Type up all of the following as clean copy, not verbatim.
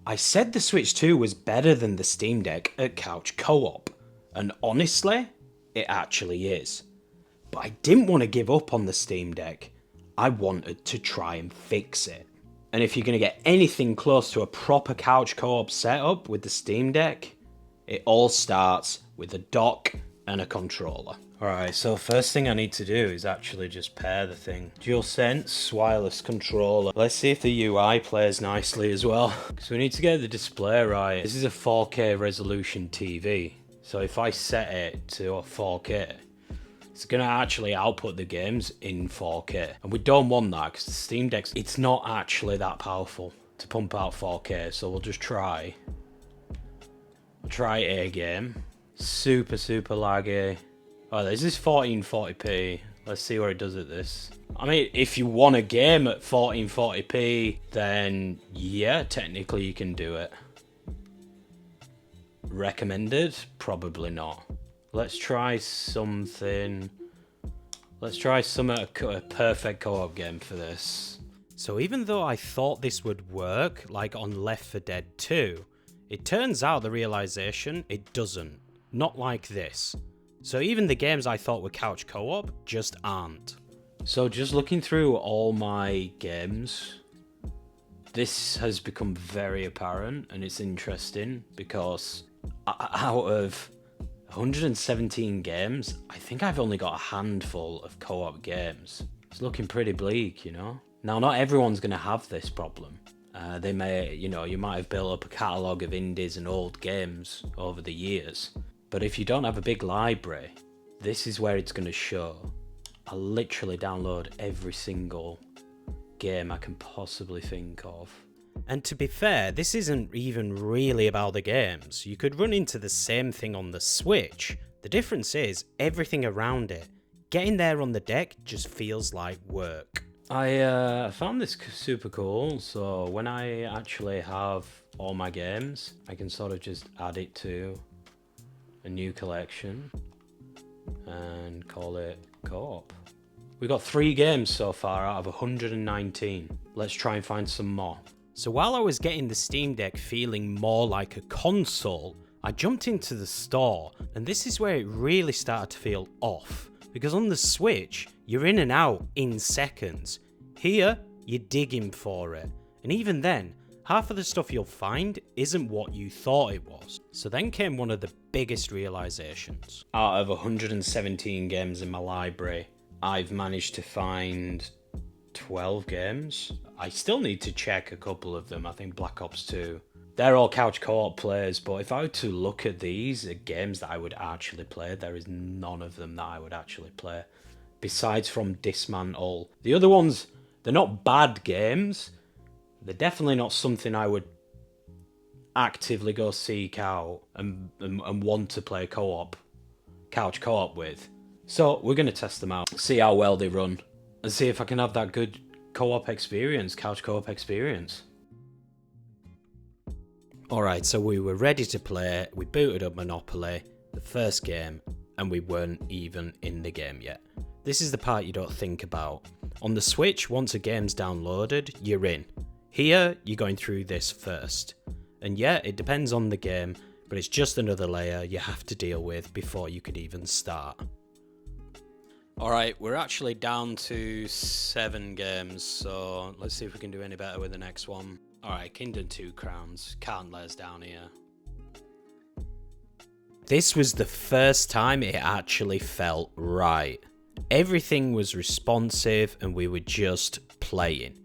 I said the Switch 2 was better than the Steam Deck at couch co-op, and honestly, it actually is. But I didn't want to give up on the Steam Deck. I wanted to try and fix it. And if you're going to get anything close to a proper couch co-op setup with the Steam Deck, it all starts with a dock and a controller. Alright, so first thing I need to do is actually just pair the thing. DualSense wireless controller. Let's see if the UI plays nicely as well. So we need to get the display right. This is a 4K resolution TV. So if I set it to a 4K, it's going to actually output the games in 4K. And we don't want that because the Steam Deck, it's not actually that powerful to pump out 4K. So we'll just try. We'll try a game. Super laggy. Oh, this is 1440p. Let's see where it does at this. I mean, if you want a game at 1440p, then yeah, technically you can do it. Recommended? Probably not. Let's try something. Let's try a perfect co-op game for this. So even though I thought this would work, like on Left 4 Dead 2, it turns out the realization it doesn't. Not like this. So even the games I thought were couch co-op just aren't. So just looking through all my games, this has become very apparent, and it's interesting because out of 117 games, I think I've only got a handful of co-op games. It's looking pretty bleak, you know? Now, not everyone's going to have this problem. They may, you might have built up a catalogue of indies and old games over the years. But if you don't have a big library, this is where it's going to show. I literally download every single game I can possibly think of. And to be fair, this isn't even really about the games. You could run into the same thing on the Switch. The difference is everything around it. Getting there on the deck just feels like work. I found this super cool, so when I actually have all my games, I can sort of just add it to a new collection and call it co-op. We've got 3 games so far out of 119. Let's try and find some more. So while I was getting the Steam Deck feeling more like a console, I jumped into the store, and this is where it really started to feel off. Because on the Switch, you're in and out in seconds. Here, you're digging for it. And even then, half of the stuff you'll find isn't what you thought it was. So then came one of the biggest realizations. Out of 117 games in my library, I've managed to find 12 games. I still need to check a couple of them. I think Black Ops 2. They're all couch co-op players, but if I were to look at these games that I would actually play, there is none of them that I would actually play. Besides from Dismantle. The other ones, they're not bad games. They're definitely not something I would actively go seek out and want to play couch co-op with. So we're going to test them out, see how well they run, and see if I can have that good co-op experience, couch co-op experience. Alright, so we were ready to play, we booted up Monopoly, the first game, and we weren't even in the game yet. This is the part you don't think about. On the Switch, once a game's downloaded, you're in. Here, you're going through this first. And yeah, it depends on the game, but it's just another layer you have to deal with before you could even start. Alright, we're actually down to 7 games, so let's see if we can do any better with the next one. Alright, Kingdom 2 Crowns. Can't let us down here. This was the first time it actually felt right. Everything was responsive and we were just playing.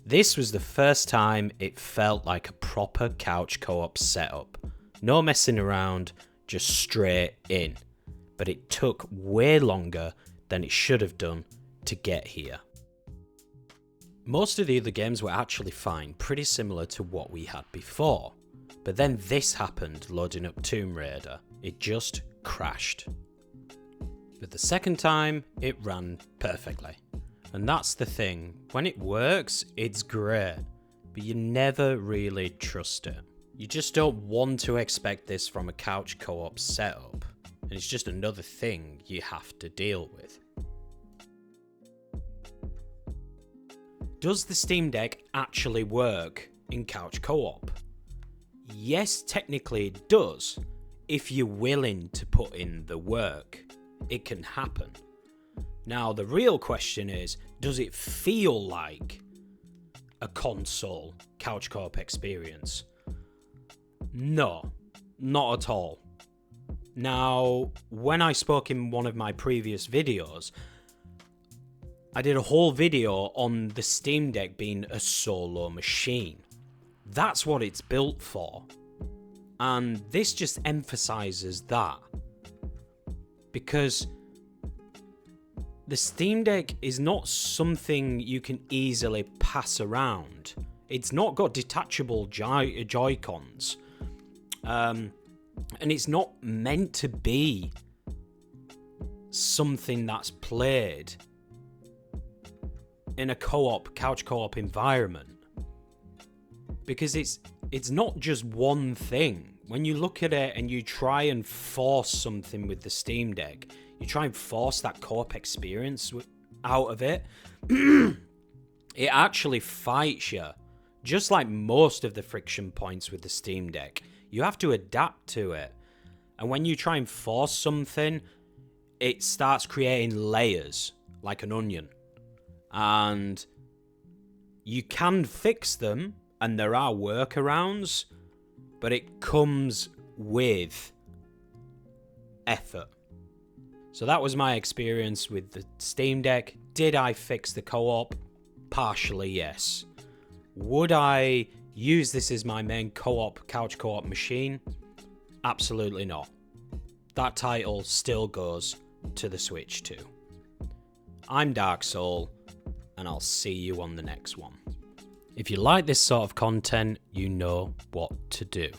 This was the first time it felt like a proper couch co-op setup. No messing around, just straight in. But it took way longer than it should have done to get here. Most of the other games were actually fine, pretty similar to what we had before. But then this happened loading up Tomb Raider. It just crashed. But the second time, it ran perfectly. And that's the thing, when it works, it's great, but you never really trust it. You just don't want to expect this from a couch co-op setup, and it's just another thing you have to deal with. Does the Steam Deck actually work in couch co-op? Yes, technically it does. If you're willing to put in the work, it can happen. Now, the real question is, does it feel like a console couch co-op experience? No, not at all. Now, when I spoke in one of my previous videos, I did a whole video on the Steam Deck being a solo machine. That's what it's built for. And this just emphasizes that. Because the Steam Deck is not something you can easily pass around. It's not got detachable Joy-Cons. And it's not meant to be something that's played in a couch co-op environment. Because it's not just one thing. When you look at it and you try and force something with the Steam Deck, you try and force that co-op experience out of it, it actually fights you. Just like most of the friction points with the Steam Deck, you have to adapt to it. And when you try and force something, it starts creating layers like an onion. And you can fix them, and there are workarounds, but it comes with effort. So that was my experience with the Steam Deck. Did I fix the co-op? Partially, yes. Would I use this as my main couch co-op machine? Absolutely not. That title still goes to the Switch 2. I'm Dark Soul, and I'll see you on the next one. If you like this sort of content, you know what to do.